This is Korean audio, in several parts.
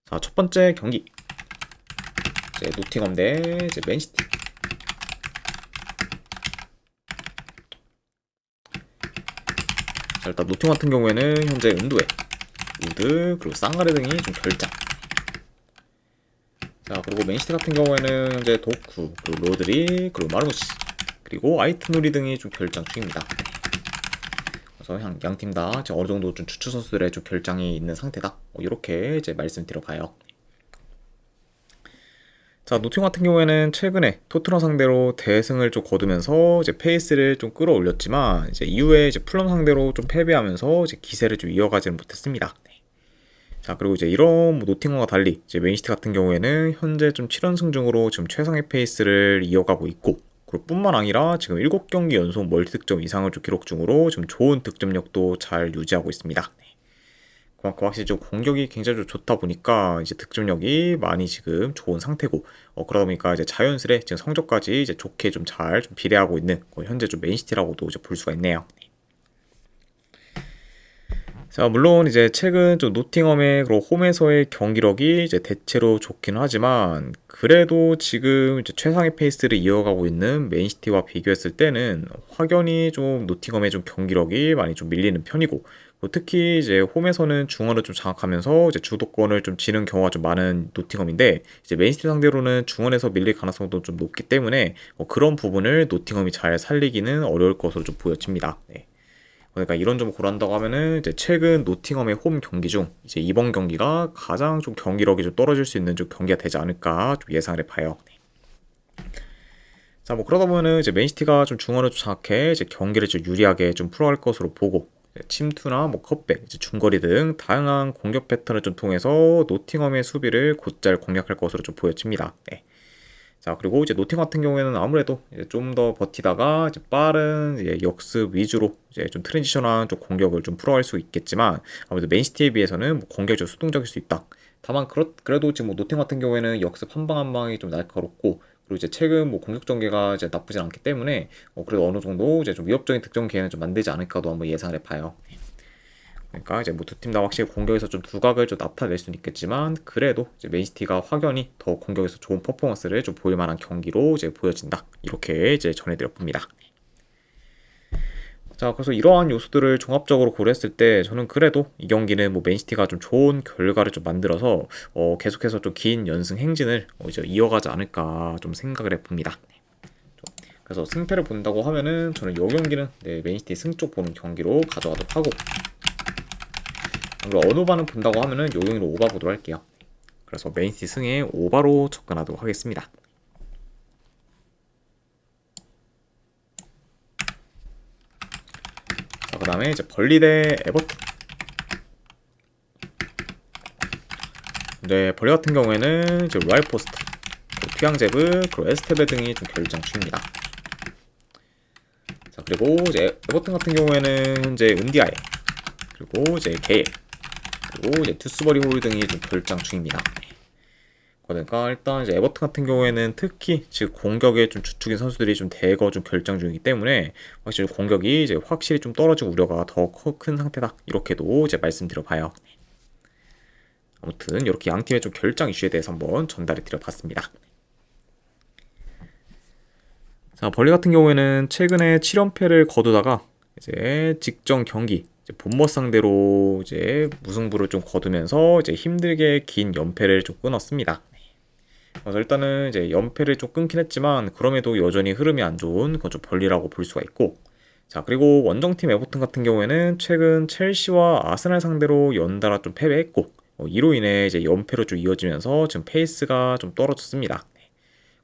자, 첫 번째 경기. 이제 노팅엄 대 이제 맨시티. 자, 일단 노팅 같은 경우에는 현재 은두에 우드 그리고 쌍가르 등이 좀 결장. 자, 그리고 맨시티 같은 경우에는 현재 도쿠 그리고 로드리 그리고 마르무시 그리고 아이트누리 등이 좀 결장 중입니다. 그래서 양 팀 다 어느 정도 좀 주축 선수들의 좀 결장이 있는 상태다. 이렇게 이제 말씀드려봐요. 자, 노팅 같은 경우에는 최근에 토트넘 상대로 대승을 좀 거두면서 이제 페이스를 좀 끌어올렸지만 이제 이후에 이제 풀럼 상대로 좀 패배하면서 이제 기세를 좀 이어가지는 못했습니다. 자, 그리고 이제 이런 노팅엄과 달리 이제 맨시티 같은 경우에는 현재 좀 7연승 중으로 지금 최상의 페이스를 이어가고 있고, 그리고 뿐만 아니라 지금 7경기 연속 멀티득점 이상을 좀 기록 중으로 지금 좋은 득점력도 잘 유지하고 있습니다. 그만큼 확실히 좀 공격이 굉장히 좀 좋다 보니까 이제 득점력이 많이 지금 좋은 상태고, 그러다 보니까 이제 자연스레 지금 성적까지 이제 좋게 좀 잘 좀 비례하고 있는 현재 좀 맨시티라고도 이제 볼 수가 있네요. 자, 물론 이제 최근 좀 노팅엄의 그리고 홈에서의 경기력이 이제 대체로 좋긴 하지만 그래도 지금 이제 최상의 페이스를 이어가고 있는 맨시티와 비교했을 때는 확연히 좀 노팅엄의 좀 경기력이 많이 좀 밀리는 편이고, 특히 이제 홈에서는 중원을 좀 장악하면서 이제 주도권을 좀 지는 경우가 좀 많은 노팅엄인데, 이제 맨시티 상대로는 중원에서 밀릴 가능성도 좀 높기 때문에 그런 부분을 노팅엄이 잘 살리기는 어려울 것으로 좀 보여집니다. 네. 그러니까 이런 점을 고려한다고 하면은 이제 최근 노팅엄의 홈 경기 중 이제 이번 경기가 가장 좀 경기력이 좀 떨어질 수 있는 좀 경기가 되지 않을까 좀 예상을 해봐요. 자, 뭐 그러다 보면은 이제 맨시티가 좀 중원을 좀 장악해 이제 경기를 좀 유리하게 좀 풀어갈 것으로 보고, 침투나 뭐 컵백, 이제 중거리 등 다양한 공격 패턴을 좀 통해서 노팅엄의 수비를 곧잘 공략할 것으로 좀 보여집니다. 네. 자, 그리고 이제 노팅 같은 경우에는 아무래도 좀 더 버티다가 이제 빠른 이제 역습 위주로 이제 좀 트랜지션한 좀 공격을 좀 풀어갈 수 있겠지만, 아무래도 맨시티에 비해서는 뭐 공격이 좀 수동적일 수 있다. 다만 그래도 지금 뭐 노팅 같은 경우에는 역습 한 방 한 방이 좀 날카롭고, 그리고 이제 최근 뭐 공격 전개가 이제 나쁘진 않기 때문에 그래도 어느 정도 이제 좀 위협적인 득점 기회는 좀 만들지 않을까도 한번 예상을 해봐요. 그러니까 이제 뭐 두 팀 다 확실히 공격에서 좀 두각을 좀 나타낼 수는 있겠지만 그래도 이제 맨시티가 확연히 더 공격에서 좋은 퍼포먼스를 좀 보일 만한 경기로 이제 보여진다. 이렇게 이제 전해드려 봅니다. 자, 그래서 이러한 요소들을 종합적으로 고려했을 때 저는 그래도 이 경기는 뭐 맨시티가 좀 좋은 결과를 좀 만들어서 계속해서 좀 긴 연승 행진을 이제 이어가지 않을까 좀 생각을 해봅니다. 그래서 승패를 본다고 하면은 저는 이 경기는 맨시티 승쪽 보는 경기로 가져가도록 하고, 그리고 언오바는 본다고 하면은 요 경기로 오바 보도록 할게요. 그래서 맨시티 승에 오바로 접근하도록 하겠습니다. 자, 그 다음에 이제 벌리 대 에버튼. 네, 벌리 같은 경우에는 이제 로얄 포스트, 튀앙제브, 그리고 에스테베 등이 좀 결정 중입니다. 자, 그리고 이제 에버튼 같은 경우에는 현재 은디아에, 그리고 이제 게일, 그리고 이제 투스버리 홀 등이 좀 결정 중입니다. 그러니까 일단 이제 에버튼 같은 경우에는 특히 지금 공격에 좀 주축인 선수들이 좀 대거 좀 결정 중이기 때문에 확실히 공격이 이제 확실히 좀 떨어질 우려가 더 큰 상태다. 이렇게도 이제 말씀드려봐요. 아무튼 이렇게 양 팀의 좀 결정 이슈에 대해서 한번 전달해 드려봤습니다. 자, 벌리 같은 경우에는 최근에 7연패를 거두다가 이제 직전 경기 본머스 상대로 이제 무승부를 좀 거두면서 이제 힘들게 긴 연패를 좀 끊었습니다. 그래서 일단은 이제 연패를 좀 끊긴 했지만 그럼에도 여전히 흐름이 안 좋은 그건 좀 벌리라고 볼 수가 있고, 자, 그리고 원정팀 에버튼 같은 경우에는 최근 첼시와 아스날 상대로 연달아 좀 패배했고, 이로 인해 이제 연패로 좀 이어지면서 지금 페이스가 좀 떨어졌습니다.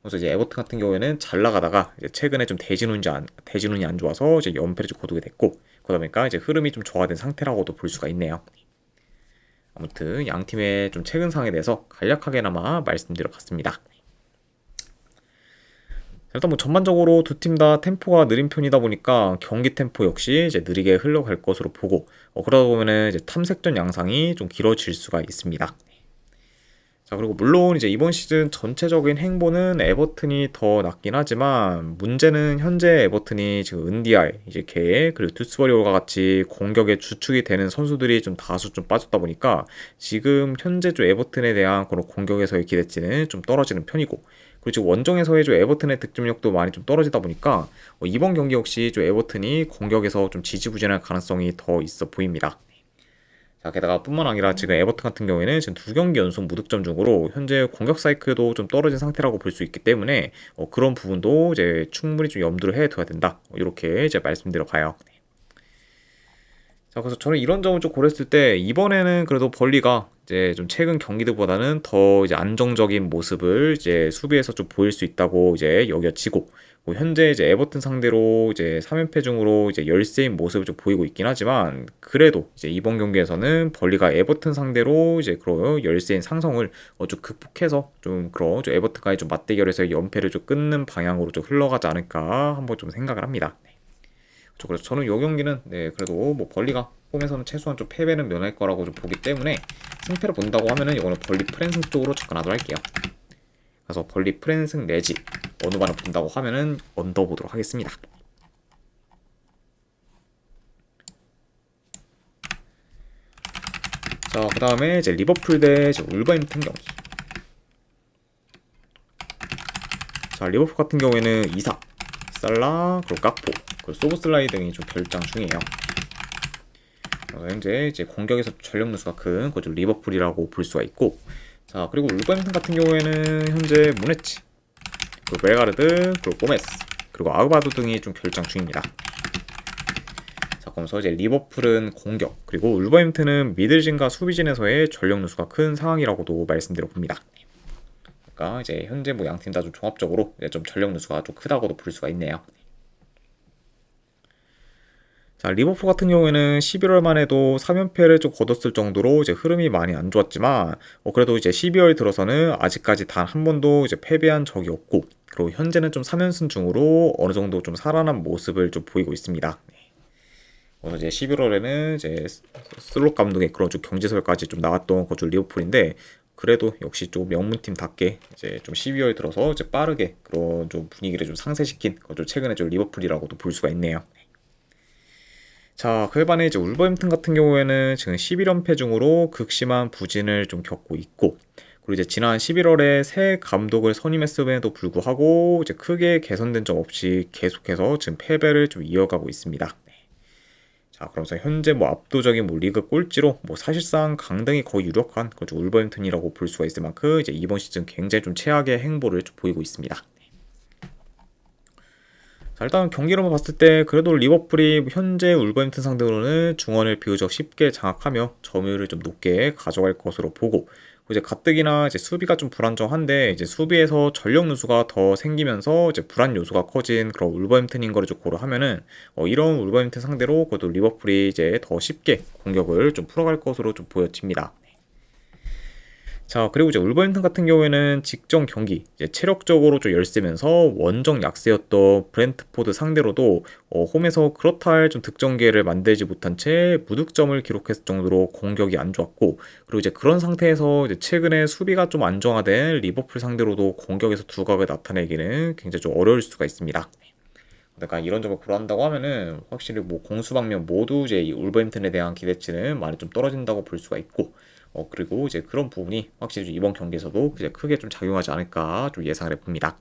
그래서 이제 에버튼 같은 경우에는 잘 나가다가 이제 최근에 좀 대진운이 안 좋아서 이제 연패를 좀 거두게 됐고, 그러다 보니까 이제 흐름이 좀 저하된 상태라고도 볼 수가 있네요. 아무튼 양 팀의 좀 최근 상황에 대해서 간략하게나마 말씀드려봤습니다. 일단 뭐 전반적으로 두 팀 다 템포가 느린 편이다 보니까 경기 템포 역시 이제 느리게 흘러갈 것으로 보고, 그러다 보면은 이제 탐색전 양상이 좀 길어질 수가 있습니다. 자, 그리고 물론 이제 이번 시즌 전체적인 행보는 에버튼이 더 낫긴 하지만 문제는 현재 에버튼이 지금 은디아이, 이제 걔, 그리고 두스버리오가 같이 공격의 주축이 되는 선수들이 좀 다수 좀 빠졌다 보니까 지금 현재 좀 에버튼에 대한 그런 공격에서의 기대치는 좀 떨어지는 편이고, 그리고 지금 원정에서의 좀 에버튼의 득점력도 많이 좀 떨어지다 보니까 이번 경기 역시 좀 에버튼이 공격에서 좀 지지부진할 가능성이 더 있어 보입니다. 자, 게다가 뿐만 아니라 지금 에버튼 같은 경우에는 지금 2경기 연속 무득점 중으로 현재 공격 사이클도 좀 떨어진 상태라고 볼 수 있기 때문에 그런 부분도 이제 충분히 좀 염두를 해둬야 된다. 이렇게 이제 말씀드려 봐요. 자, 그래서 저는 이런 점을 좀 고렸을 때 이번에는 그래도 벌리가 이제 좀 최근 경기들보다는 더 이제 안정적인 모습을 이제 수비에서 좀 보일 수 있다고 이제 여겨지고, 현재 이제 에버튼 상대로 이제 3연패 중으로 이제 열세인 모습을 좀 보이고 있긴 하지만, 그래도 이제 이번 경기에서는 벌리가 에버튼 상대로 이제 그런 열세인 상성을 좀 극복해서 좀 그런 좀 에버튼과의 좀 맞대결에서 연패를 좀 끊는 방향으로 좀 흘러가지 않을까 한번 좀 생각을 합니다. 그래서 저는 이 경기는 그래도 뭐 벌리가 홈에서는 최소한 좀 패배는 면할 거라고 좀 보기 때문에 승패를 본다고 하면은 이거는 벌리 프랜승 쪽으로 접근하도록 할게요. 그래서 벌리 프랜승 내지 어느 반을 본다고 하면은 언더 보도록 하겠습니다. 자, 그 다음에 이제 리버풀 대 울버햄튼 경기. 자, 리버풀 같은 경우에는 이삭, 살라, 그리고 깍포, 그리고 소보슬라이 등이 좀 결장 중이에요. 현재 이제 공격에서 전력 누수가 큰 그죠 리버풀이라고 볼 수가 있고, 자, 그리고 울버햄튼 같은 경우에는 현재 무네치, 그리고 벨가르드, 그리고 꼬메스, 그리고 아우바도 등이 좀 결장 중입니다. 자, 그러면서 이제 리버풀은 공격, 그리고 울버햄튼은 미들진과 수비진에서의 전력 누수가 큰 상황이라고도 말씀드려 봅니다. 그러니까 이제 현재 뭐 양 팀 다 좀 종합적으로 좀 전력 누수가 좀 크다고도 볼 수가 있네요. 자, 리버풀 같은 경우에는 11월만 해도 3연패를 좀 거뒀을 정도로 이제 흐름이 많이 안 좋았지만, 그래도 이제 12월 들어서는 아직까지 단 한 번도 이제 패배한 적이 없고, 그리고 현재는 좀 3연승 중으로 어느 정도 좀 살아난 모습을 좀 보이고 있습니다. 그래서 이제 11월에는 이제 슬롯 감독의 그런 좀 경지설까지 좀 나왔던 거죠 리버풀인데, 그래도 역시 좀 명문팀답게 이제 좀 12월 들어서 이제 빠르게 그런 좀 분위기를 좀 상쇄시킨 거죠 최근에 좀 리버풀이라고도 볼 수가 있네요. 자, 그에 반해 이제 울버햄튼 같은 경우에는 지금 11연패 중으로 극심한 부진을 좀 겪고 있고, 그리고 이제 지난 11월에 새 감독을 선임했음에도 불구하고 이제 크게 개선된 점 없이 계속해서 지금 패배를 좀 이어가고 있습니다. 자, 그러면서 현재 뭐 압도적인 뭐 리그 꼴찌로 뭐 사실상 강등이 거의 유력한 그죠 울버햄튼이라고 볼 수가 있을 만큼 이제 이번 시즌 굉장히 좀 최악의 행보를 좀 보이고 있습니다. 자, 일단 경기로만 봤을 때 그래도 리버풀이 현재 울버햄튼 상대로는 중원을 비교적 쉽게 장악하며 점유율을 좀 높게 가져갈 것으로 보고, 이제 가뜩이나 이제 수비가 좀 불안정한데 이제 수비에서 전력 누수가 더 생기면서 이제 불안 요소가 커진 그런 울버햄튼인 거를 좀 고려하면은 이런 울버햄튼 상대로 그래도 리버풀이 이제 더 쉽게 공격을 좀 풀어갈 것으로 좀 보여집니다. 자, 그리고 이제 울버햄튼 같은 경우에는 직전 경기 이제 체력적으로 좀 열세면서 원정 약세였던 브렌트포드 상대로도 홈에서 그렇다 할 좀 득점 기회를 만들지 못한 채 무득점을 기록했을 정도로 공격이 안 좋았고, 그리고 이제 그런 상태에서 이제 최근에 수비가 좀 안정화된 리버풀 상대로도 공격에서 두각을 나타내기는 굉장히 좀 어려울 수가 있습니다. 그러니까 이런 점을 고려한다고 하면은 확실히 뭐 공수방면 모두 이제 이 울버햄튼에 대한 기대치는 많이 좀 떨어진다고 볼 수가 있고, 그리고 이제 그런 부분이 확실히 이번 경기에서도 이제 크게 좀 작용하지 않을까 좀 예상을 해봅니다.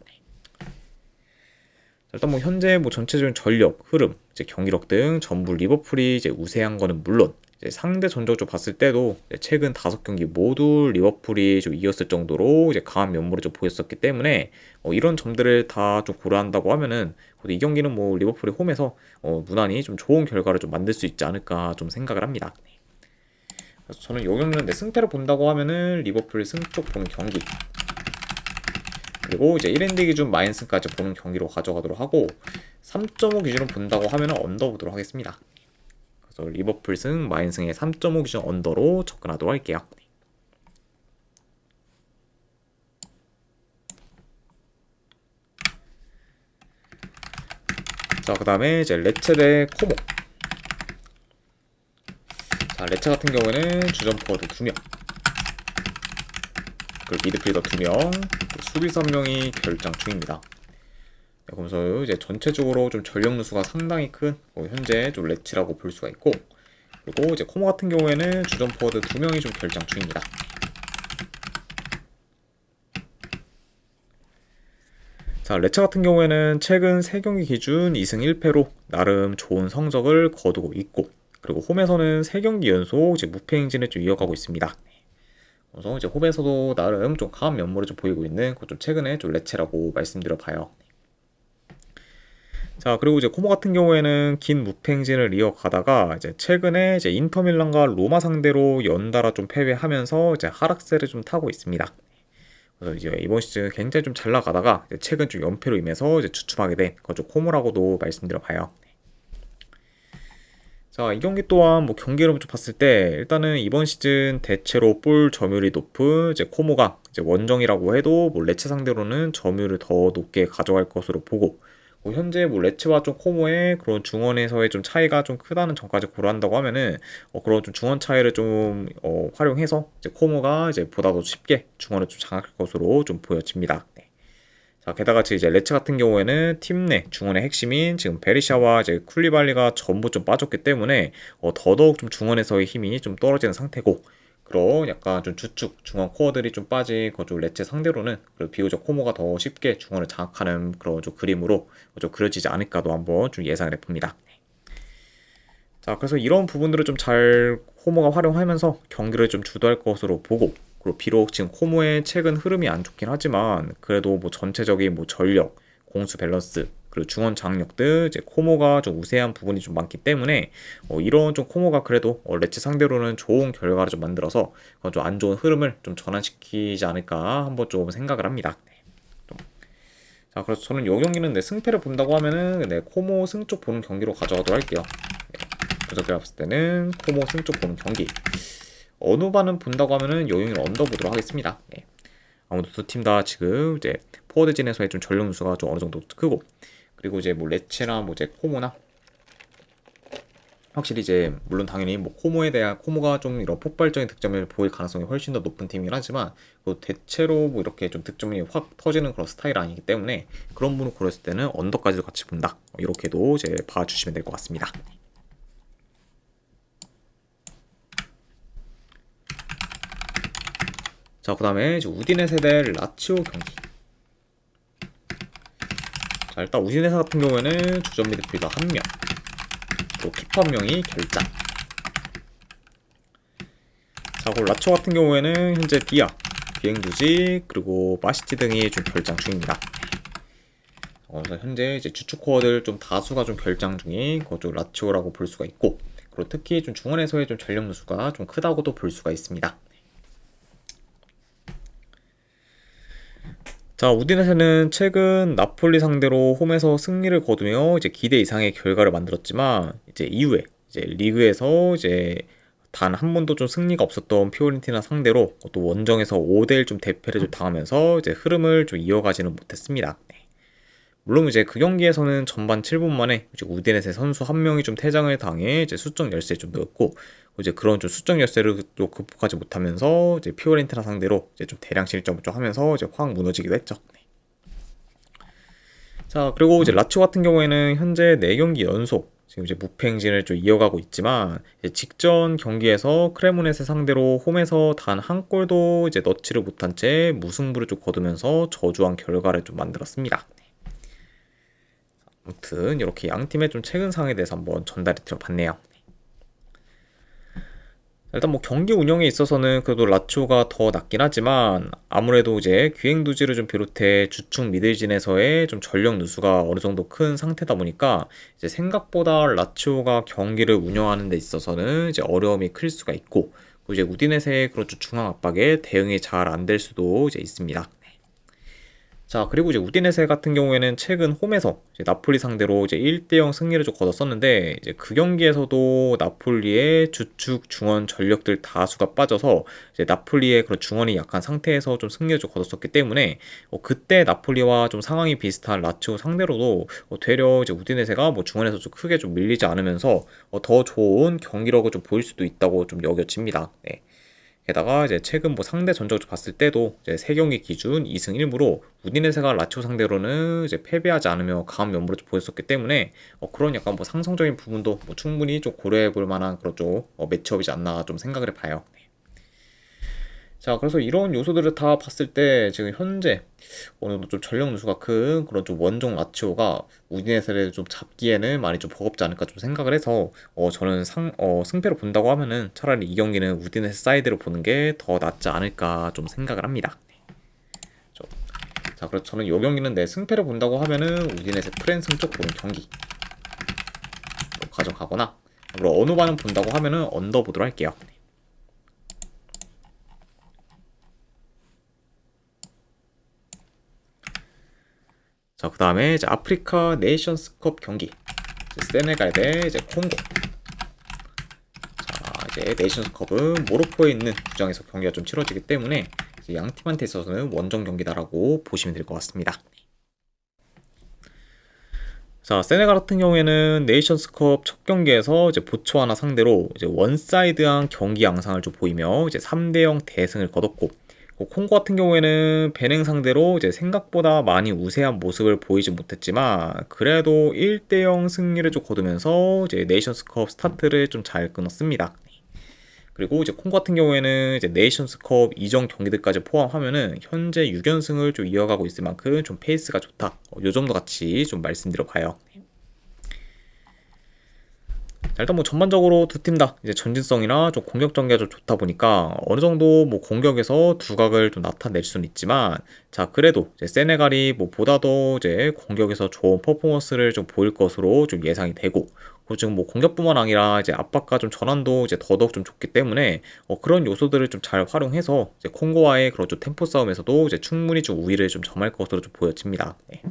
일단 뭐 현재 뭐 전체적인 전력, 흐름, 이제 경기력 등 전부 리버풀이 이제 우세한 거는 물론 이제 상대 전적으로 봤을 때도 최근 5경기 모두 리버풀이 좀 이겼을 정도로 이제 강한 면모를 좀 보였었기 때문에 이런 점들을 다 좀 고려한다고 하면은 이 경기는 뭐 리버풀이 홈에서 무난히 좀 좋은 결과를 좀 만들 수 있지 않을까 좀 생각을 합니다. 그래서 저는 이 경기는 승패를 본다고 하면은 리버풀 승쪽 보는 경기, 그리고 이제 1엔드 기준 마인승까지 보는 경기로 가져가도록 하고, 3.5 기준으로 본다고 하면은 언더 보도록 하겠습니다. 그래서 리버풀 승 마인승의 3.5 기준 언더로 접근하도록 할게요. 자, 그 다음에 이제 레체 대 코모. 자, 레체 같은 경우에는 주전 포워드 2명, 그리고 미드필더 2명, 수비수 1명이 결장 중입니다. 네, 그러면서 이제 전체적으로 좀 전력 누수가 상당히 큰 현재 좀 레치라고 볼 수가 있고, 그리고 이제 코모 같은 경우에는 주전 포워드 2명이 좀 결장 중입니다. 자, 레차 같은 경우에는 최근 3경기 기준 2승 1패로 나름 좋은 성적을 거두고 있고, 그리고 홈에서는 3경기 연속 이제 무패 행진을 좀 이어가고 있습니다. 그래서 이제 홈에서도 나름 좀 강한 면모를 좀 보이고 있는 그 좀 최근에 좀 레체라고 말씀드려 봐요. 자, 그리고 이제 코모 같은 경우에는 긴 무패 행진을 이어가다가 이제 최근에 이제 인터밀란과 로마 상대로 연달아 좀 패배하면서 이제 하락세를 좀 타고 있습니다. 그래서 이제 이번 시즌 굉장히 좀 잘 나가다가 최근 좀 연패로 인해서 이제 주춤하게 된 그좀 코모라고도 말씀드려 봐요. 자, 이 경기 또한 뭐 경기를 좀 봤을 때 일단은 이번 시즌 대체로 볼 점유율이 높은 이제 코모가 이제 원정이라고 해도 뭐 레체 상대로는 점유율을 더 높게 가져갈 것으로 보고, 뭐 현재 뭐 레츠와 좀 코모의 그런 중원에서의 좀 차이가 좀 크다는 점까지 고려한다고 하면은 그런 좀 중원 차이를 좀 활용해서 이제 코모가 이제 보다 더 쉽게 중원을 좀 장악할 것으로 좀 보여집니다. 네. 자, 게다가 이제 레츠 같은 경우에는 팀 내 중원의 핵심인 지금 베리샤와 이제 쿨리발리가 전부 좀 빠졌기 때문에 더더욱 좀 중원에서의 힘이 좀 떨어지는 상태고, 그런 약간 좀 주축 중원 코어들이 좀 빠진 그좀 레츠 상대로는 그리고 비교적 코모가 더 쉽게 중원을 장악하는 그런 좀 그림으로 좀 그려지지 않을까도 한번 좀 예상을 해봅니다. 자, 그래서 이런 부분들을 좀 잘 코모가 활용하면서 경기를 좀 주도할 것으로 보고, 그리고 비록 지금 코모의 최근 흐름이 안 좋긴 하지만 그래도 뭐 전체적인 뭐 전력, 공수 밸런스, 그리고 중원 장력 등 이제 코모가 좀 우세한 부분이 좀 많기 때문에 이런 좀 코모가 그래도 레츠 상대로는 좋은 결과를 좀 만들어서 좀 안 좋은 흐름을 좀 전환시키지 않을까 한번 좀 생각을 합니다. 네. 자, 그래서 저는 이 경기는 승패를 본다고 하면은 코모 승 쪽 보는 경기로 가져가도록 할게요. 네. 분석해 봤을 때는 코모 승 쪽 보는 경기. 어느 반은 본다고 하면은 이 경기는 언더 보도록 하겠습니다. 네. 아무래도 두 팀 다 지금 이제 포워드진에서의 좀 전력 누수가 좀 어느 정도 크고, 그리고 이제 뭐 레츠나 뭐 이제 코모나 확실히 이제 물론 당연히 뭐 코모에 대한 코모가 좀 이런 폭발적인 득점을 보일 가능성이 훨씬 더 높은 팀이긴 하지만 대체로 뭐 이렇게 좀 득점이 확 터지는 그런 스타일 아니기 때문에 그런 부분을 고려했을 때는 언더까지도 같이 본다. 이렇게도 이제 봐주시면 될 것 같습니다. 자, 그 다음에 우디네세 대 라치오 경기. 자, 일단 우디네세 같은 경우에는 주전 미드필더 1명, 또 키퍼 1명이 결장. 자, 그리고 라치오 같은 경우에는 현재 디아, 비행두지, 그리고 마시티 등이 좀 결장 중입니다. 그래서 현재 이제 주축 코어들 좀 다수가 좀 결장 중인 그좀 라치오라고 볼 수가 있고, 그리고 특히 좀 중원에서의 좀 전력 누수가 좀 크다고도 볼 수가 있습니다. 자, 우디네세는 최근 나폴리 상대로 홈에서 승리를 거두며 이제 기대 이상의 결과를 만들었지만 이제 이후에 이제 리그에서 이제 단 한 번도 좀 승리가 없었던 피오렌티나 상대로 또 원정에서 5대1 좀 대패를 좀 당하면서 이제 흐름을 좀 이어가지는 못했습니다. 네. 물론 이제 그 경기에서는 전반 7분 만에 이제 우디네세 선수 한 명이 좀 퇴장을 당해 이제 수적 열세에 좀 넣었고, 이제 그런 좀 수적 열세를 또 극복하지 못하면서 이제 피오렌티나 상대로 이제 좀 대량 실점을 좀 하면서 이제 확 무너지기도 했죠. 네. 자, 그리고 이제 라치오 같은 경우에는 현재 4경기 연속 지금 이제 무패 행진을 좀 이어가고 있지만 이제 직전 경기에서 크레모네세 상대로 홈에서 단 한 골도 이제 넣지를 못한 채 무승부를 좀 거두면서 저조한 결과를 좀 만들었습니다. 아무튼 이렇게 양 팀의 좀 최근 상황에 대해서 한번 전달해 드려봤네요. 일단 뭐 경기 운영에 있어서는 그래도 라치오가 더 낫긴 하지만 아무래도 이제 귀행두지를 좀 비롯해 주축 미들진에서의 좀 전력 누수가 어느 정도 큰 상태다 보니까 이제 생각보다 라치오가 경기를 운영하는 데 있어서는 이제 어려움이 클 수가 있고, 이제 우디네세의 그런 중앙 압박에 대응이 잘 안 될 수도 이제 있습니다. 자, 그리고 이제 우디네세 같은 경우에는 최근 홈에서 이제 나폴리 상대로 이제 1대0 승리를 좀 거뒀었는데, 이제 그 경기에서도 나폴리의 주축 중원 전력들 다수가 빠져서 이제 나폴리의 그런 중원이 약한 상태에서 좀 승리를 좀 거뒀었기 때문에 그때 나폴리와 좀 상황이 비슷한 라치오 상대로도 되려 이제 우디네세가 뭐 중원에서 좀 크게 좀 밀리지 않으면서 더 좋은 경기력을 좀 보일 수도 있다고 좀 여겨집니다. 네. 게다가 이제 최근 뭐 상대 전적을 봤을 때도 이제 3경기 기준 2승 1무로 우디네세가 라치오 상대로는 이제 패배하지 않으며 강한 면모를 좀 보였었기 때문에 그런 약간 뭐 상성적인 부분도 뭐 충분히 좀 고려해 볼 만한 그런 좀 매치업이지 않나 좀 생각을 해봐요. 자, 그래서 이런 요소들을 다 봤을 때 지금 현재 어느 정도 좀 전력 누수가 큰 그런 좀 원종 라치오가 우디네세를 좀 잡기에는 많이 좀 버겁지 않을까 좀 생각을 해서 저는 승패로 본다고 하면은 차라리 이 경기는 우디네세 사이드로 보는 게 더 낫지 않을까 좀 생각을 합니다. 저- 자, 그래서 저는 이 경기는 내 승패를 본다고 하면은 우디네세 프랜승 쪽 보는 경기 가져가거나, 그리고 어느 반은 본다고 하면은 언더 보도록 할게요. 자, 그 다음에 이제 아프리카 네이션스컵 경기, 이제 세네갈 대 이제 콩고. 자, 이제 네이션스컵은 모로코에 있는 구장에서 경기가 좀 치러지기 때문에 이제 양 팀한테 있어서는 원정 경기다라고 보시면 될 것 같습니다. 자, 세네갈 같은 경우에는 네이션스컵 첫 경기에서 이제 보츠와나 상대로 이제 원사이드한 경기 양상을 좀 보이며 이제 3대0 대승을 거뒀고, 콩고 같은 경우에는 베냉 상대로 이제 생각보다 많이 우세한 모습을 보이지 못했지만 그래도 1대0 승리를 좀 거두면서 이제 네이션스컵 스타트를 좀 잘 끊었습니다. 그리고 이제 콩고 같은 경우에는 이제 네이션스컵 이전 경기들까지 포함하면은 현재 6연승을 좀 이어가고 있을 만큼 좀 페이스가 좋다. 요 정도 같이 좀 말씀드려 봐요. 자, 일단 뭐 전반적으로 두 팀 다 이제 전진성이나 좀 공격 전개가 좀 좋다 보니까 어느 정도 뭐 공격에서 두각을 좀 나타낼 수는 있지만, 자, 그래도 이제 세네갈이 뭐 보다 더 이제 공격에서 좋은 퍼포먼스를 좀 보일 것으로 좀 예상이 되고, 그리고 지금 뭐 공격뿐만 아니라 이제 압박과 좀 전환도 이제 더더욱 좀 좋기 때문에 그런 요소들을 좀 잘 활용해서 이제 콩고와의 그런 좀 템포 싸움에서도 이제 충분히 좀 우위를 좀 점할 것으로 좀 보여집니다. 네.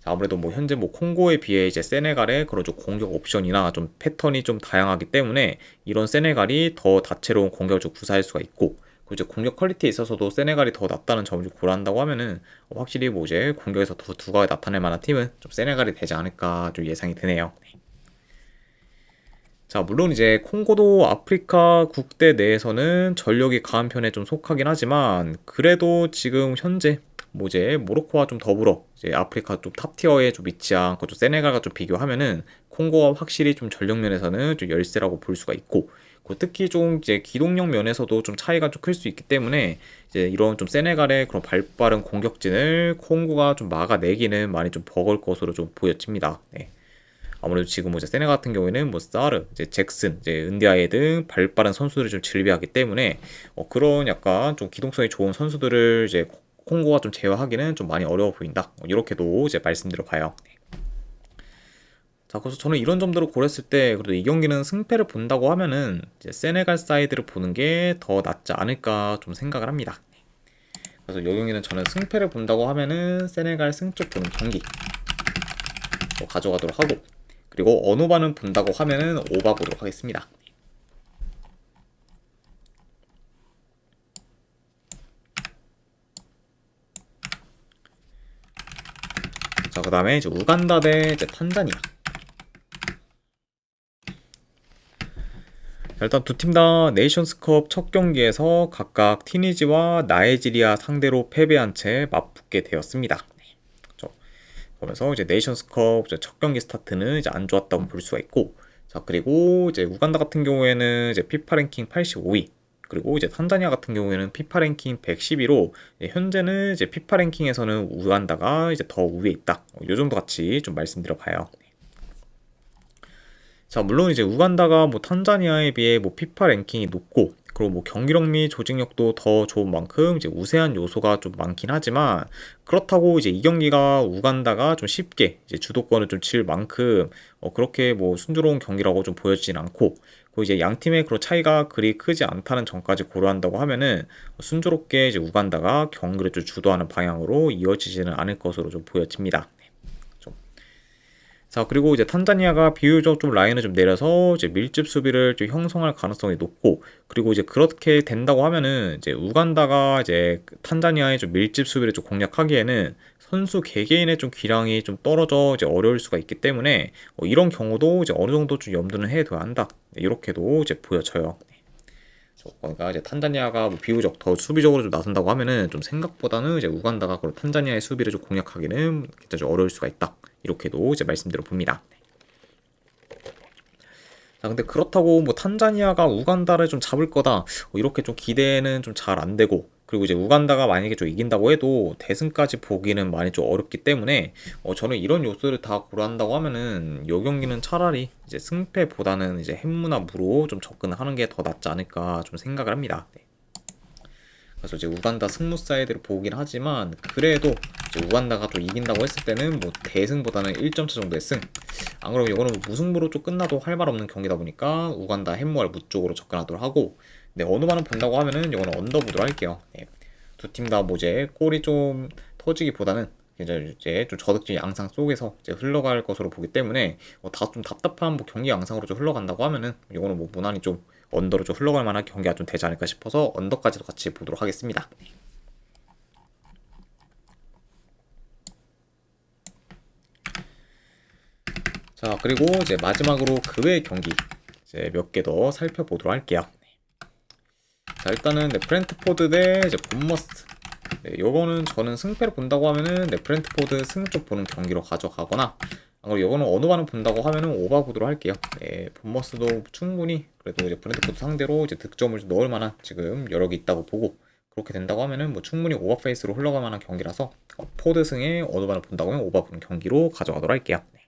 아무래도 뭐 현재 뭐 콩고에 비해 이제 세네갈의 그런 좀 공격 옵션이나 좀 패턴이 좀 다양하기 때문에 이런 세네갈이 더 다채로운 공격을 좀 구사할 수가 있고, 그리고 이제 공격 퀄리티에 있어서도 세네갈이 더 낫다는 점을 좀 고려한다고 하면은 확실히 뭐 이제 공격에서 더 두각을 나타낼 만한 팀은 좀 세네갈이 되지 않을까 좀 예상이 드네요. 자, 물론 이제 콩고도 아프리카 국대 내에서는 전력이 강한 편에 좀 속하긴 하지만 그래도 지금 현재 뭐 이제 모로코와 좀 더불어 이제 아프리카 좀 탑티어에 좀 위치한 그좀 세네갈과 좀 비교하면은 콩고가 확실히 좀 전력 면에서는 좀 열세라고 볼 수가 있고, 특히 좀 이제 기동력 면에서도 좀 차이가 좀 클 수 있기 때문에 이제 이런 좀 세네갈의 그런 발빠른 공격진을 콩고가 좀 막아내기는 많이 좀 버거울 것으로 좀 보여집니다. 네. 아무래도 지금 뭐 이제 세네 같은 경우에는 뭐 사르, 이제 잭슨, 이제 은디아예 등 발빠른 선수들을 좀 즐비하기 때문에 그런 약간 좀 기동성이 좋은 선수들을 이제 콩고가 좀 제어하기는 좀 많이 어려워 보인다. 이렇게도 이제 말씀드려 봐요. 자, 그래서 저는 이런 점들을 고렸을 때 그래도 이 경기는 승패를 본다고 하면은 이제 세네갈 사이드를 보는 게 더 낫지 않을까 좀 생각을 합니다. 그래서 이 경기는 저는 승패를 본다고 하면은 세네갈 승쪽 보는 경기 가져가도록 하고, 그리고 어느 반은 본다고 하면은 오바 보도록 하겠습니다. 자, 그 다음에 이제 우간다 대 이제 탄자니아. 일단 두 팀 다 네이션스컵 첫 경기에서 각각 티니지와 나이지리아 상대로 패배한 채 맞붙게 되었습니다. 그렇죠? 그러면서 이제 네이션스컵 이제 첫 경기 스타트는 이제 안 좋았다고 볼 수가 있고, 자, 그리고 이제 우간다 같은 경우에는 이제 피파 랭킹 85위, 그리고 이제 탄자니아 같은 경우에는 피파 랭킹 112로 현재는 이제 피파 랭킹에서는 우간다가 이제 더 우위에 있다. 요 정도 같이 좀 말씀드려 봐요. 자, 물론 이제 우간다가 뭐 탄자니아에 비해 뭐 피파 랭킹이 높고, 그리고 뭐 경기력 및 조직력도 더 좋은 만큼 이제 우세한 요소가 좀 많긴 하지만, 그렇다고 이제 이 경기가 우간다가 좀 쉽게 이제 주도권을 좀 칠 만큼 그렇게 뭐 순조로운 경기라고 좀 보여지진 않고, 그리고 이제 양 팀의 그런 차이가 그리 크지 않다는 점까지 고려한다고 하면은 순조롭게 이제 우간다가 경기를 좀 주도하는 방향으로 이어지지는 않을 것으로 좀 보여집니다. 자, 그리고 이제 탄자니아가 비교적 좀 라인을 좀 내려서 이제 밀집 수비를 좀 형성할 가능성이 높고, 그리고 이제 그렇게 된다고 하면은 이제 우간다가 이제 탄자니아의 좀 밀집 수비를 좀 공략하기에는 선수 개개인의 좀 기량이 좀 떨어져 이제 어려울 수가 있기 때문에 이런 경우도 이제 어느 정도 좀 염두는 해둬야 한다. 네, 이렇게도 이제 보여져요. 그러니까 이제 탄자니아가 뭐 비교적 더 수비적으로 좀 나선다고 하면은 좀 생각보다는 이제 우간다가 그런 탄자니아의 수비를 좀 공략하기는 진짜 좀 어려울 수가 있다. 이렇게도 이제 말씀드려 봅니다. 자, 근데 그렇다고 뭐 탄자니아가 우간다를 좀 잡을 거다. 이렇게 좀 기대는 좀 잘 안 되고, 그리고 이제 우간다가 만약에 좀 이긴다고 해도 대승까지 보기는 많이 좀 어렵기 때문에 저는 이런 요소를 다 고려한다고 하면은 요 경기는 차라리 이제 승패보다는 이제 햄무나 무로 좀 접근하는 게 더 낫지 않을까 좀 생각을 합니다. 네. 그래서 이제 우간다 승무 사이드를 보긴 하지만 그래도 이제 우간다가 또 이긴다고 했을 때는 뭐 대승보다는 1점 차 정도의 승. 안 그러면 이거는 뭐 무승부로 좀 끝나도 할 말 없는 경기다 보니까 우간다 햄무알 무 쪽으로 접근하도록 하고, 네, 어느 반은 본다고 하면은 이거는 언더보드로 할게요. 네. 두 팀 다 뭐제 골이 좀 터지기보다는 이제 좀 저득점 양상 속에서 이제 흘러갈 것으로 보기 때문에 다 좀 답답한 뭐 경기 양상으로 좀 흘러간다고 하면은 이거는 뭐 무난히 좀 언더로 좀 흘러갈 만한 경기가 좀 되지 않을까 싶어서 언더까지도 같이 보도록 하겠습니다. 자, 그리고 이제 마지막으로 그 외의 경기 이제 몇 개 더 살펴보도록 할게요. 자, 일단은 네, 브렌트포드 대 이제 본머스. 네, 요거는 저는 승패를 본다고 하면은 네, 브렌트포드 승 쪽 보는 경기로 가져가거나, 그리고 요거는 어느 반을 본다고 하면은 오바 보도록 할게요. 네, 본머스도 충분히 그래도 이제 브렌트포드 상대로 이제 득점을 좀 넣을 만한 지금 여력이 있다고 보고, 그렇게 된다고 하면은 뭐 충분히 오버 페이스로 흘러갈 만한 경기라서 포드 승에 어느 반을 본다고 하면 오바 보는 경기로 가져가도록 할게요. 네.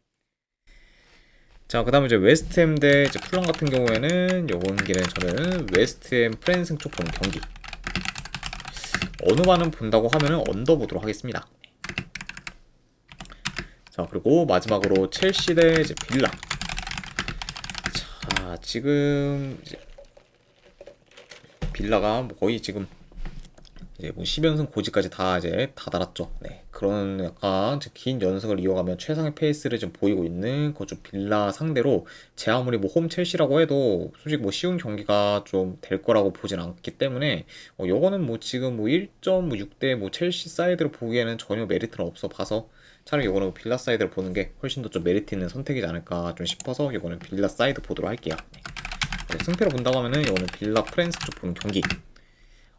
자, 그 다음에 이제 웨스트햄 대 이제 풀럼 같은 경우에는 요 경기는 저는 웨스트햄 프랜승 쪽 보는 경기. 어느 반은 본다고 하면은 언더 보도록 하겠습니다. 자, 그리고 마지막으로 첼시 대 이제 빌라. 자, 지금 이제 빌라가 뭐 거의 지금 이제 뭐 10연승 고지까지 다 이제 다 달았죠. 네. 그런 약간 긴 연승을 이어가면 최상의 페이스를 좀 보이고 있는 그좀 빌라 상대로 제 아무리 뭐 홈 첼시라고 해도 솔직히 뭐 쉬운 경기가 좀 될 거라고 보진 않기 때문에 요거는 뭐 지금 뭐 1.6대 뭐 첼시 사이드로 보기에는 전혀 메리트는 없어 봐서 차라리 요거는 빌라 사이드를 보는 게 훨씬 더 좀 메리트 있는 선택이지 않을까 좀 싶어서 요거는 빌라 사이드 보도록 할게요. 네. 승패로 본다고 하면은 요거는 빌라 프랜스 쪽 보는 경기.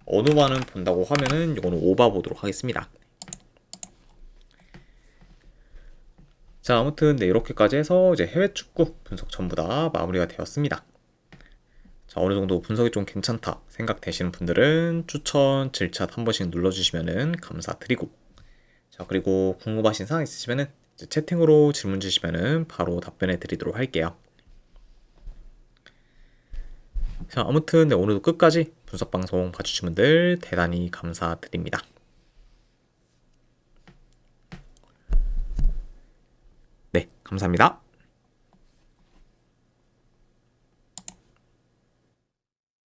어느 반은 본다고 하면은 이거는 오바 보도록 하겠습니다. 자, 아무튼 네, 이렇게까지 해서 이제 해외 축구 분석 전부 다 마무리가 되었습니다. 자, 어느 정도 분석이 좀 괜찮다 생각되시는 분들은 추천 질차 한 번씩 눌러주시면은 감사드리고, 자, 그리고 궁금하신 사항 있으시면은 이제 채팅으로 질문 주시면은 바로 답변해 드리도록 할게요. 자, 아무튼 네, 오늘도 끝까지 분석 방송 봐주신 분들 대단히 감사드립니다. 네, 감사합니다.